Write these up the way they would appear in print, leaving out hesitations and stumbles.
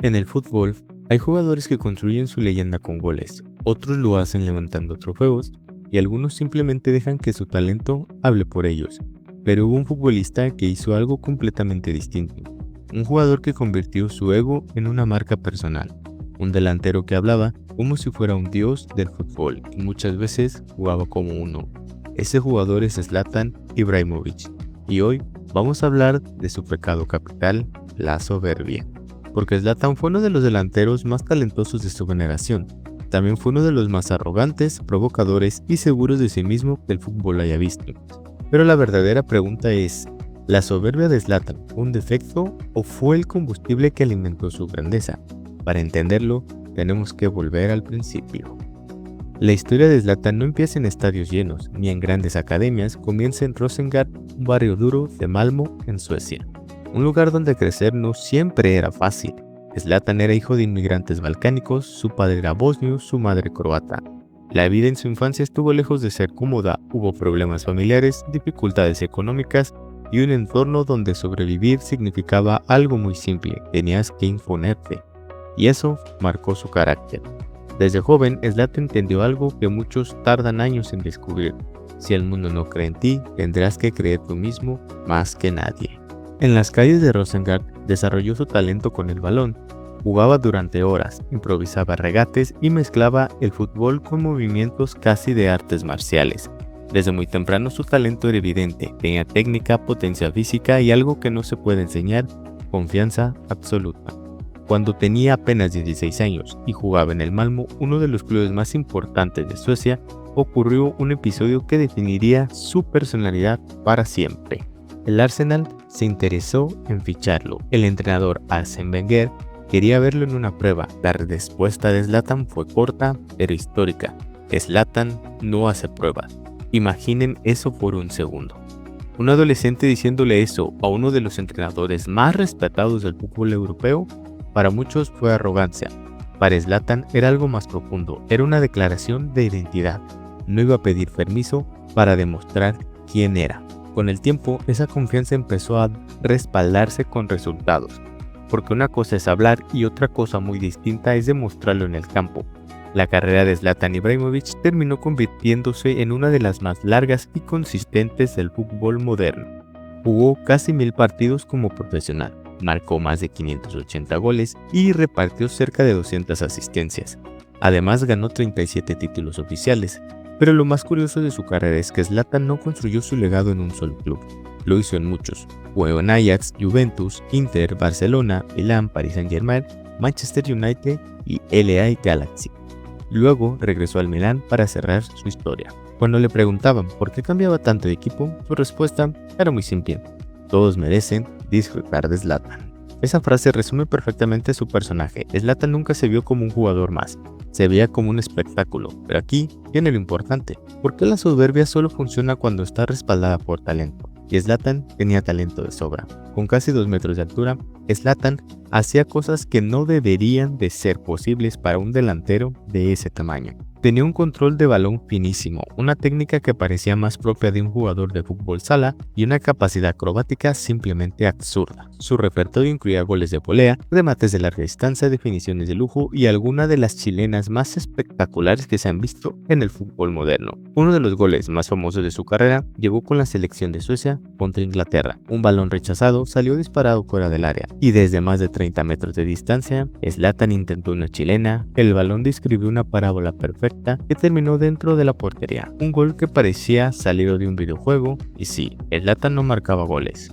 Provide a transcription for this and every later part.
En el fútbol, hay jugadores que construyen su leyenda con goles, otros lo hacen levantando trofeos y algunos simplemente dejan que su talento hable por ellos. Pero hubo un futbolista que hizo algo completamente distinto, un jugador que convirtió su ego en una marca personal, un delantero que hablaba como si fuera un dios del fútbol y muchas veces jugaba como uno. Ese jugador es Zlatan Ibrahimovic y hoy vamos a hablar de su pecado capital, la soberbia. Porque Zlatan fue uno de los delanteros más talentosos de su generación. También fue uno de los más arrogantes, provocadores y seguros de sí mismo que el fútbol haya visto. Pero la verdadera pregunta es, ¿la soberbia de Zlatan fue un defecto o fue el combustible que alimentó su grandeza? Para entenderlo, tenemos que volver al principio. La historia de Zlatan no empieza en estadios llenos, ni en grandes academias, comienza en Rosengård, un barrio duro de Malmö, en Suecia. Un lugar donde crecer no siempre era fácil. Zlatan era hijo de inmigrantes balcánicos, su padre era bosnio, su madre croata. La vida en su infancia estuvo lejos de ser cómoda, hubo problemas familiares, dificultades económicas y un entorno donde sobrevivir significaba algo muy simple, tenías que imponerte. Y eso marcó su carácter. Desde joven, Zlatan entendió algo que muchos tardan años en descubrir. Si el mundo no cree en ti, tendrás que creer tú mismo más que nadie. En las calles de Rosengård desarrolló su talento con el balón. Jugaba durante horas, improvisaba regates y mezclaba el fútbol con movimientos casi de artes marciales. Desde muy temprano su talento era evidente, tenía técnica, potencia física y algo que no se puede enseñar, confianza absoluta. Cuando tenía apenas 16 años y jugaba en el Malmö, uno de los clubes más importantes de Suecia, ocurrió un episodio que definiría su personalidad para siempre. El Arsenal se interesó en ficharlo. El entrenador Arsène Wenger quería verlo en una prueba. La respuesta de Zlatan fue corta pero histórica. Zlatan no hace pruebas. Imaginen eso por un segundo. Un adolescente diciéndole eso a uno de los entrenadores más respetados del fútbol europeo, para muchos fue arrogancia. Para Zlatan era algo más profundo, era una declaración de identidad. No iba a pedir permiso para demostrar quién era. Con el tiempo, esa confianza empezó a respaldarse con resultados, porque una cosa es hablar y otra cosa muy distinta es demostrarlo en el campo. La carrera de Zlatan Ibrahimovic terminó convirtiéndose en una de las más largas y consistentes del fútbol moderno. Jugó casi 1000 partidos como profesional, marcó más de 580 goles y repartió cerca de 200 asistencias. Además ganó 37 títulos oficiales. Pero lo más curioso de su carrera es que Zlatan no construyó su legado en un solo club, lo hizo en muchos. Jugó en Ajax, Juventus, Inter, Barcelona, Milán, Paris Saint-Germain, Manchester United y LA Galaxy. Luego regresó al Milán para cerrar su historia. Cuando le preguntaban por qué cambiaba tanto de equipo, su respuesta era muy simple: todos merecen disfrutar de Zlatan. Esa frase resume perfectamente su personaje. Zlatan nunca se vio como un jugador más, se veía como un espectáculo, pero aquí viene lo importante. ¿Por qué la soberbia solo funciona cuando está respaldada por talento? Y Zlatan tenía talento de sobra. Con casi 2 metros de altura, Zlatan hacía cosas que no deberían de ser posibles para un delantero de ese tamaño. Tenía un control de balón finísimo, una técnica que parecía más propia de un jugador de fútbol sala y una capacidad acrobática simplemente absurda. Su repertorio incluía goles de volea, remates de larga distancia, definiciones de lujo y algunas de las chilenas más espectaculares que se han visto en el fútbol moderno. Uno de los goles más famosos de su carrera llegó con la selección de Suecia contra Inglaterra. Un balón rechazado salió disparado fuera del área y desde más de 30 metros de distancia, Zlatan intentó una chilena, el balón describió una parábola perfecta que terminó dentro de la portería. Un gol que parecía salido de un videojuego. Y sí, Zlatan no marcaba goles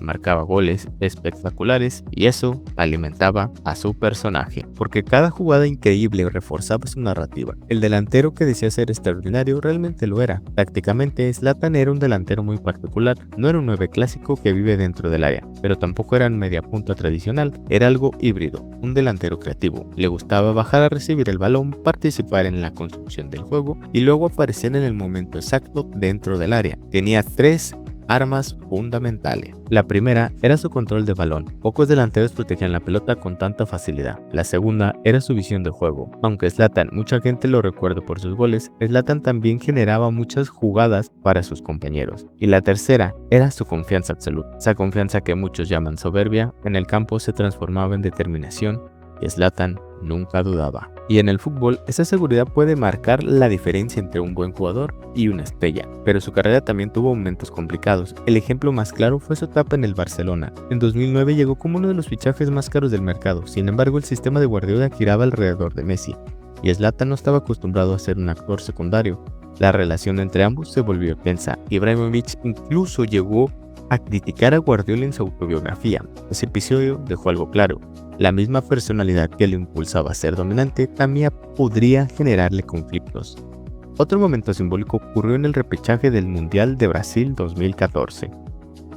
espectaculares y eso alimentaba a su personaje, porque cada jugada increíble reforzaba su narrativa. El delantero que decía ser extraordinario realmente lo era. Tácticamente, Zlatan era un delantero muy particular. No era un 9 clásico que vive dentro del área, pero tampoco era un media punta tradicional. Era algo híbrido, un delantero creativo. Le gustaba bajar a recibir el balón, participar en la construcción del juego y luego aparecer en el momento exacto dentro del área. Tenía 3 armas fundamentales. La primera era su control de balón. Pocos delanteros protegían la pelota con tanta facilidad. La segunda era su visión de juego. Aunque Zlatan, mucha gente lo recuerda por sus goles, Zlatan también generaba muchas jugadas para sus compañeros. Y la tercera era su confianza absoluta. Esa confianza que muchos llaman soberbia, en el campo se transformaba en determinación y Zlatan nunca dudaba. Y en el fútbol, esa seguridad puede marcar la diferencia entre un buen jugador y una estrella, pero su carrera también tuvo momentos complicados. El ejemplo más claro fue su etapa en el Barcelona. En 2009 llegó como uno de los fichajes más caros del mercado, sin embargo el sistema de Guardiola giraba alrededor de Messi, y Zlatan no estaba acostumbrado a ser un actor secundario. La relación entre ambos se volvió tensa. Ibrahimovic incluso llegó a criticar a Guardiola en su autobiografía. Ese episodio dejó algo claro: la misma personalidad que lo impulsaba a ser dominante también podría generarle conflictos. Otro momento simbólico ocurrió en el repechaje del Mundial de Brasil 2014.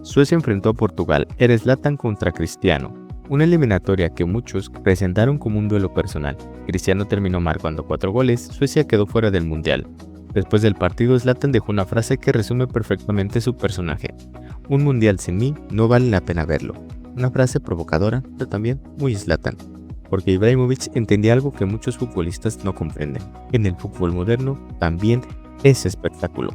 Suecia enfrentó a Portugal, era Zlatan contra Cristiano, una eliminatoria que muchos presentaron como un duelo personal. Cristiano terminó marcando 4 goles, Suecia quedó fuera del Mundial. Después del partido, Zlatan dejó una frase que resume perfectamente su personaje: un mundial sin mí no vale la pena verlo. Una frase provocadora, pero también muy Zlatan, porque Ibrahimovic entendía algo que muchos futbolistas no comprenden. En el fútbol moderno también es espectáculo,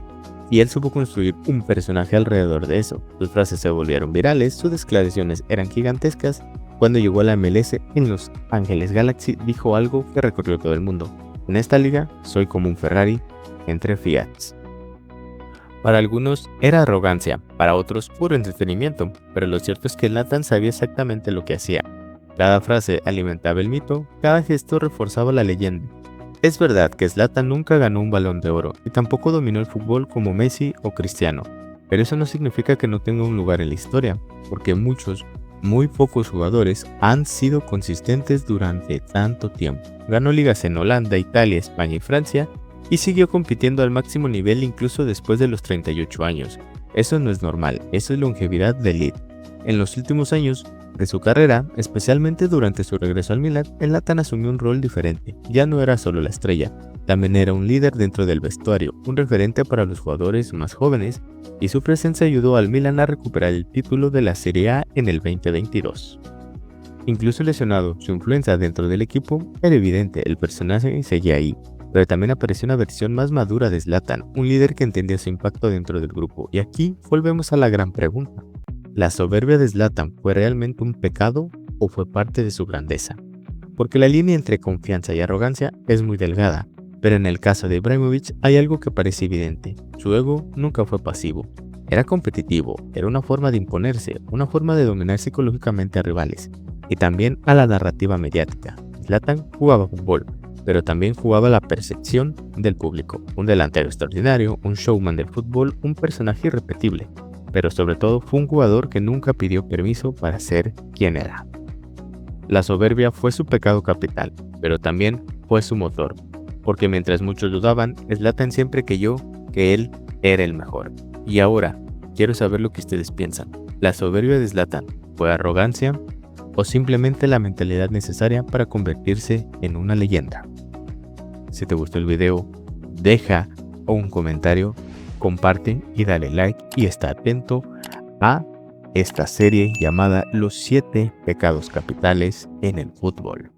y él supo construir un personaje alrededor de eso. Sus frases se volvieron virales, sus declaraciones eran gigantescas. Cuando llegó a la MLS en Los Ángeles Galaxy, dijo algo que recorrió todo el mundo: en esta liga soy como un Ferrari entre Fiats. Para algunos era arrogancia, para otros puro entretenimiento, pero lo cierto es que Zlatan sabía exactamente lo que hacía. Cada frase alimentaba el mito, cada gesto reforzaba la leyenda. Es verdad que Zlatan nunca ganó un Balón de Oro y tampoco dominó el fútbol como Messi o Cristiano, pero eso no significa que no tenga un lugar en la historia, porque muy pocos jugadores han sido consistentes durante tanto tiempo. Ganó ligas en Holanda, Italia, España y Francia, y siguió compitiendo al máximo nivel incluso después de los 38 años. Eso no es normal, eso es longevidad de elite. En los últimos años de su carrera, especialmente durante su regreso al Milan, Zlatan asumió un rol diferente. Ya no era solo la estrella, también era un líder dentro del vestuario, un referente para los jugadores más jóvenes, y su presencia ayudó al Milan a recuperar el título de la Serie A en el 2022. Incluso lesionado, su influencia dentro del equipo era evidente, el personaje seguía ahí. Pero también apareció una versión más madura de Zlatan, un líder que entendía su impacto dentro del grupo. Y aquí volvemos a la gran pregunta: ¿la soberbia de Zlatan fue realmente un pecado o fue parte de su grandeza? Porque la línea entre confianza y arrogancia es muy delgada, pero en el caso de Ibrahimovic hay algo que parece evidente: su ego nunca fue pasivo. Era competitivo, era una forma de imponerse, una forma de dominar psicológicamente a rivales, y también a la narrativa mediática. Zlatan jugaba fútbol, pero también jugaba la percepción del público. Un delantero extraordinario, un showman del fútbol, un personaje irrepetible, pero sobre todo fue un jugador que nunca pidió permiso para ser quien era. La soberbia fue su pecado capital, pero también fue su motor, porque mientras muchos dudaban, Zlatan siempre creyó que él era el mejor. Y ahora, quiero saber lo que ustedes piensan. ¿La soberbia de Zlatan fue arrogancia o simplemente la mentalidad necesaria para convertirse en una leyenda? Si te gustó el video, deja un comentario, comparte y dale like, y está atento a esta serie llamada Los 7 pecados capitales en el fútbol.